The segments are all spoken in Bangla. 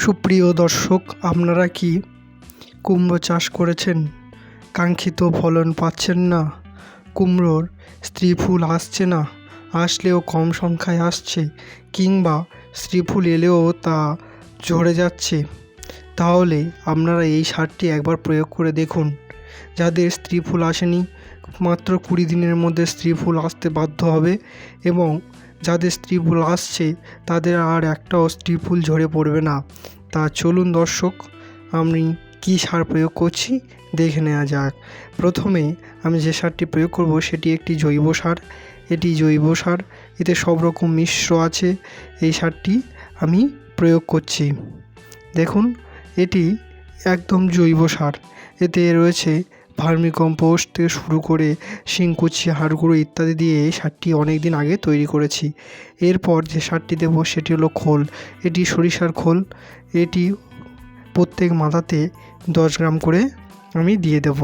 সুপ্রিয় দর্শক, আপনারা কি কুমড়ো চাষ করেছেন? কাঙ্ক্ষিত ফলন পাচ্ছেন না? কুমড়োর স্ত্রী ফুল আসছে না, আসলেও কম সংখ্যায় আসছে, কিংবা স্ত্রী ফুল এলেও তা ঝরে যাচ্ছে? তাহলে আপনারা এই সারটি একবার প্রয়োগ করে দেখুন। যাদের স্ত্রী ফুল আসেনি, মাত্র 20 দিনের মধ্যে স্ত্রী ফুল আসতে বাধ্য হবে, এবং যাদের স্ত্রী ফুল আসছে তাদের আর একটাও স্ত্রী ফুল ঝরে পড়বে না। তা চলুন দর্শক, আমি কী সার প্রয়োগ করছি দেখে নেওয়া যাক। প্রথমে আমি যে সারটি প্রয়োগ করব সেটি একটি জৈব সার। এটি জৈব সার, এতে সব রকম মিশ্র আছে। এই সারটি আমি প্রয়োগ করছি। দেখুন, এটি একদম জৈব সার। এতে রয়েছে ভার্মিকম্পোস্ট থেকে শুরু করে শিংকুচি, হাড় গুঁড়ো ইত্যাদি দিয়ে এই সারটি অনেক দিন আগে তৈরি করেছি। এরপর যে সারটি দেব সেটি হলো খোল। এটি সরিষার খোল। এটি প্রত্যেক মাদাতে 10 গ্রাম করে আমি দিয়ে দেব।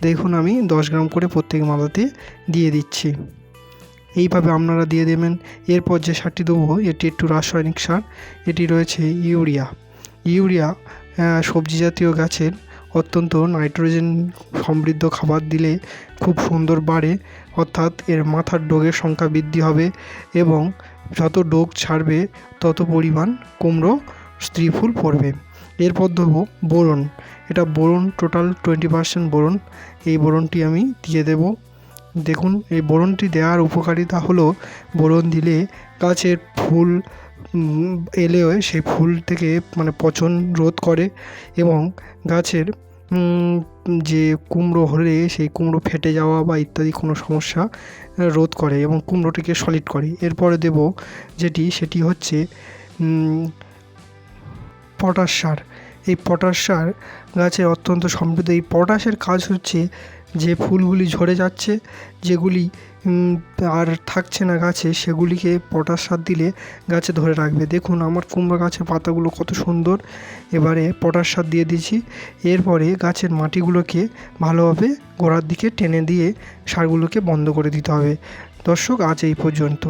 দেখুন, আমি 10 গ্রাম করে প্রত্যেক মাদাতে দিয়ে দিচ্ছি। এইভাবে আপনারা দিয়ে দেবেন। এরপর যে সারটি দেবো এটি একটু রাসায়নিক সার। এটি রয়েছে ইউরিয়া। ইউরিয়া সবজি জাতীয় গাছের অত্যন্ত নাইট্রোজেন সমৃদ্ধ খাবার দিলে খুব সুন্দর বাড়ে, অর্থাৎ এর মাথার ডোগের সংখ্যা বৃদ্ধি হবে, এবং যত ডোগ ছাড়বে তত পরিমাণ কুমড়ো স্ত্রী ফুল পড়বে। এরপর দেবো বোরন। এটা বোরন, টোটাল 20% বোরন। এই বোরনটি আমি দিয়ে দেব। দেখুন, এই বোরনটি দেওয়ার উপকারিতা হলো, বোরন দিলে গাছের ফুল এলেও সেই ফুল থেকে পচন রোধ করে, এবং গাছের যে কুমড়ো হলে সেই কুমড়ো ফেটে যাওয়া বা ইত্যাদি কোনো সমস্যা রোধ করে এবং কুমড়োটিকে সলিড করে। এরপরে দেব সেটি হচ্ছে পটাশ সার। এই পটাশ সার গাছের অত্যন্ত সমৃদ্ধ। এই পটাশের কাজ হচ্ছে, যে ফুলগুলি ঝরে যাচ্ছে, যেগুলি আর থাকছে না গাছে, সেগুলিকে পটাশ সার দিলে গাছে ধরে রাখবে। দেখুন, আমার কুমড়ো গাছের পাতাগুলো কত সুন্দর। এবারে পটাশ সার দিয়ে দিয়েছি। এরপরে গাছের মাটিগুলোকে ভালোভাবে গোড়ার দিকে টেনে দিয়ে সারগুলোকে বন্ধ করে দিতে হবে। দর্শক, আজ এই পর্যন্ত।